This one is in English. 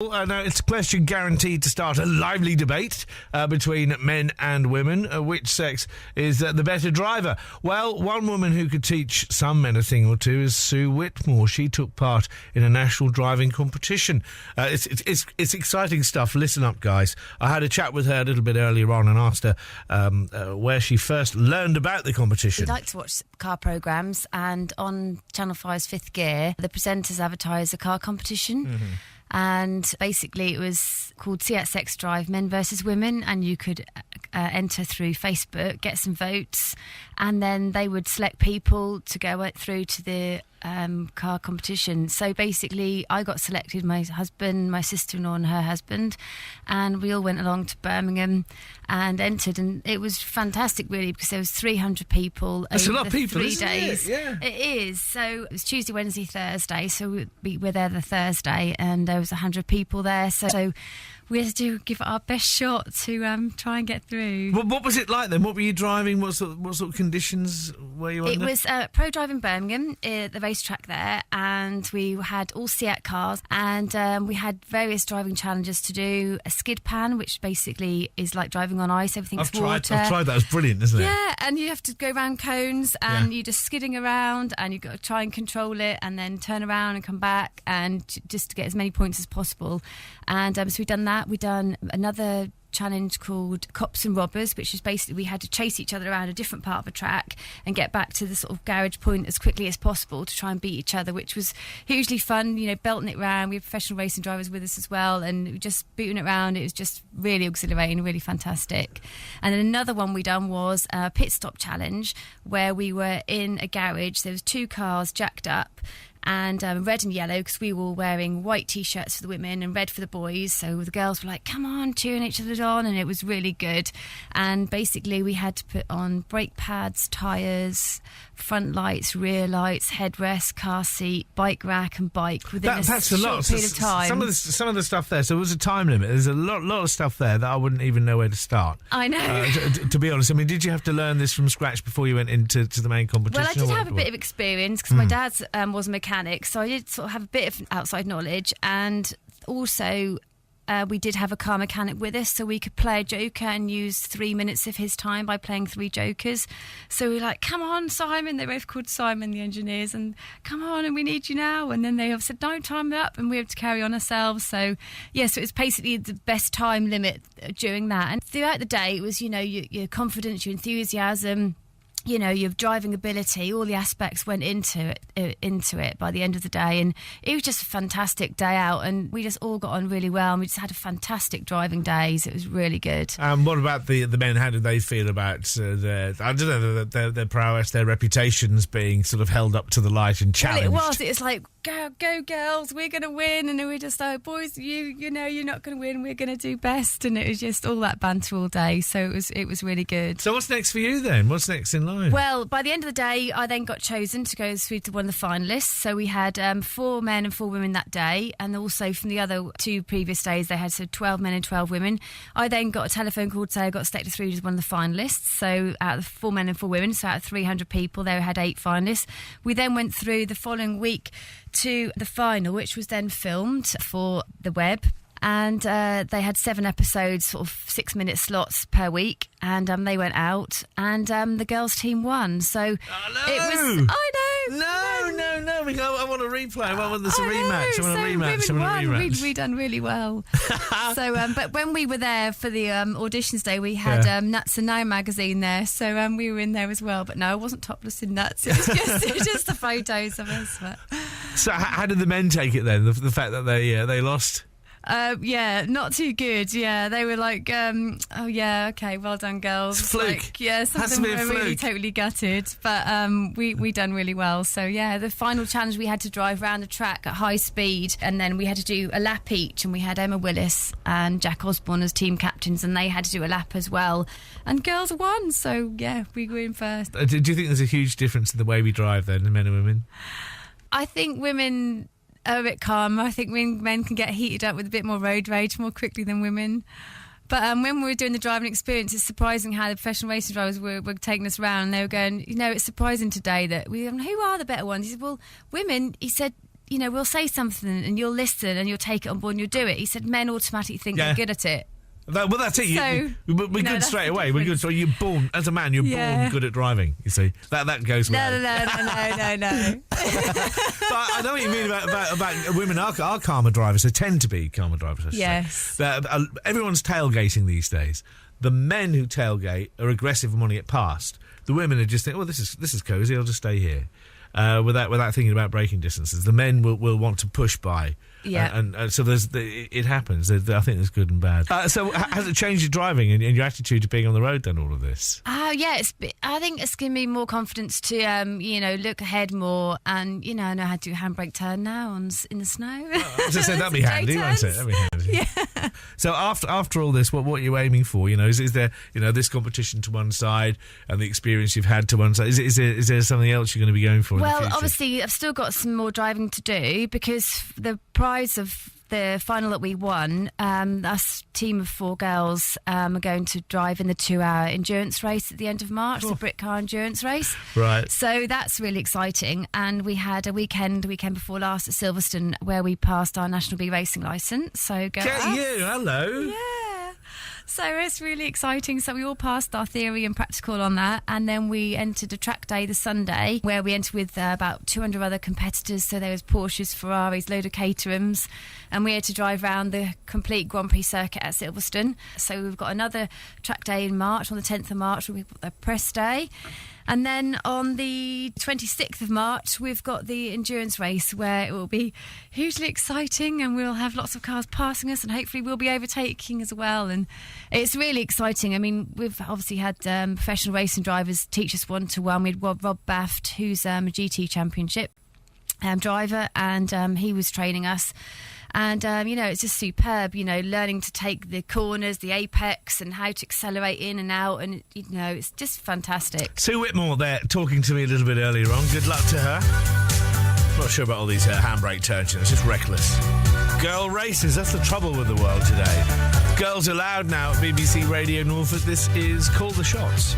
Now, it's a question guaranteed to start a lively debate between men and women. Which sex is the better driver? Well, one woman who could teach some men a thing or two is Sue Whitmore. She took part in a national driving competition. It's exciting stuff. Listen up, guys. I had a chat with her a little bit earlier on and asked her where she first learned about the competition. We like to watch car programmes, and on Channel 5's Fifth Gear, the presenters advertise a car competition. Mm-hmm. And basically it was called Seat Sex Drive Men versus Women, and you could enter through Facebook, get some votes, and then they would select people to go through to the car competition. So basically I got selected, my husband, my sister-in-law and her husband, and we all went along to Birmingham and entered, and it was fantastic really, because there was 300 people. That's over a lot of people, 3 isn't days. It? Yeah. It is. So it was Tuesday, Wednesday, Thursday, so we were there the Thursday, and there was 100 people there, so we had to give it our best shot to try and get through. What was it like then? What were you driving? What sort of conditions were you under? It was Pro Drive in Birmingham, the racetrack there, and we had all Seat cars, and we had various driving challenges to do. A skid pan, which basically is like driving on ice, everything's water. I've tried that, it's brilliant, isn't it? Yeah, and you have to go around cones, and you're just skidding around, and you've got to try and control it, and then turn around and come back, and just to get as many points as possible. And so we've done that. We've done another challenge called Cops and Robbers, which is basically we had to chase each other around a different part of a track and get back to the sort of garage point as quickly as possible to try and beat each other, which was hugely fun, you know, belting it around. We had professional racing drivers with us as well, and just booting it around. It was just really exhilarating, really fantastic. And then another one we done was a pit stop challenge, where we were in a garage. There was 2 cars jacked up, and red and yellow, because we were all wearing white T-shirts for the women and red for the boys. So the girls were like, come on, cheering each other on, and it was really good. And basically we had to put on brake pads, tyres, front lights, rear lights, headrest, car seat, bike rack and bike within a short period of time. Some of the stuff there, so there was a time limit. There's a lot of stuff there that I wouldn't even know where to start. I know. To be honest, I mean, did you have to learn this from scratch before you went into the main competition? Well, I did have a bit of experience, because my dad was a mechanic, so I did sort of have a bit of outside knowledge, and also we did have a car mechanic with us, so we could play a joker and use 3 minutes of his time by playing 3 jokers. So we were like, come on, Simon. They both called Simon, the engineers, and come on, and we need you now. And then they have said, no, time up, and we have to carry on ourselves. So so it was basically the best time limit during that. And throughout the day, it was, you know, your confidence, your enthusiasm, you know, your driving ability, all the aspects went into it by the end of the day, and it was just a fantastic day out, and we just all got on really well, and we just had a fantastic driving days. It was really good. What about the men? How did they feel about their prowess, their reputations being sort of held up to the light and challenged? Well, it was like, go girls, we're going to win, and we were just like, boys, you know you're not going to win, we're going to do best. And it was just all that banter all day, so it was really good. So what's next for you then? What's next in line? Well, by the end of the day, I then got chosen to go through to one of the finalists. So we had 4 men and 4 women that day, and also from the other 2 previous days they had 12 men and 12 women. I then got a telephone call to say I got selected through as one of the finalists. So out of 4 men and 4 women, so out of 300 people, they had 8 finalists. We then went through the following week to the final, which was then filmed for the web. And they had 7 episodes, sort of 6-minute slots per week, and they went out, and the girls' team won. So it was. I know. No. I want a replay. I want this a rematch. I want a rematch. We done really well. So, but when we were there for the auditions day, we had Nuts and Now magazine there, so we were in there as well. But no, I wasn't topless in Nuts. It was just the photos of us. But. So, how did the men take it then? The fact that they lost. Not too good. Yeah, they were like, oh yeah, okay, well done, girls. It's a fluke. Like, some of them were really totally gutted, but we done really well. So yeah, the final challenge, we had to drive around the track at high speed, and then we had to do a lap each, and we had Emma Willis and Jack Osborne as team captains, and they had to do a lap as well, and girls won. So yeah, we were in first. Do you think there's a huge difference in the way we drive then, men and women? I think women are a bit calmer. I think men can get heated up with a bit more road rage more quickly than women. But when we were doing the driving experience, it's surprising how the professional racing drivers were taking us around, and they were going, you know, it's surprising today that who are the better ones? He said, well, women, he said, we'll say something and you'll listen and you'll take it on board and you'll do it. He said men automatically think they're good at it. Well, that's it. We're good straight away. We're good. So you're born as a man. You're born good at driving. You see that goes well. No. But I know what you mean about women are calmer drivers. They tend to be calmer drivers. I should say. Everyone's tailgating these days. The men who tailgate are aggressive and want to get past. The women are just think, well, this is cosy. I'll just stay here, without thinking about braking distances. The men will want to push by. Yeah, and so it happens. I think there's good and bad. So has it changed your driving and your attitude to being on the road then, all of this? Yeah, I think it's given me more confidence to, look ahead more and, I know how to do a handbrake turn now in the snow. So that'd be handy, won't it? That'd be handy. Yeah. So after all this, what are you aiming for? Is there, this competition to one side and the experience you've had to one side? Is there something else you're going to be going for in the future? Well, obviously, I've still got some more driving to do because the prize of the final that we won, us team of 4 girls are going to drive in the 2-hour endurance race at the end of March, the Brit Car endurance race. Right. So that's really exciting. And we had a weekend before last at Silverstone where we passed our National B racing licence. So go Get us. you, hello. Yeah. So it's really exciting. So we all passed our theory and practical on that. And then we entered a track day the Sunday where we entered with about 200 other competitors. So there was Porsches, Ferraris, load of Caterhams. And we had to drive around the complete Grand Prix circuit at Silverstone. So we've got another track day in March, on the 10th of March, we've got the press day. And then on the 26th of March, we've got the endurance race where it will be hugely exciting and we'll have lots of cars passing us and hopefully we'll be overtaking as well. And it's really exciting. I mean, we've obviously had professional racing drivers teach us one-to-one. We had Rob Baft, who's a GT championship driver, and he was training us. And, it's just superb, learning to take the corners, the apex and how to accelerate in and out. And, it's just fantastic. Sue Whitmore there talking to me a little bit earlier on. Good luck to her. Not sure about all these handbrake turns. It's just reckless. Girl races, that's the trouble with the world today. Girls Aloud now at BBC Radio Norfolk. This is Call the Shots.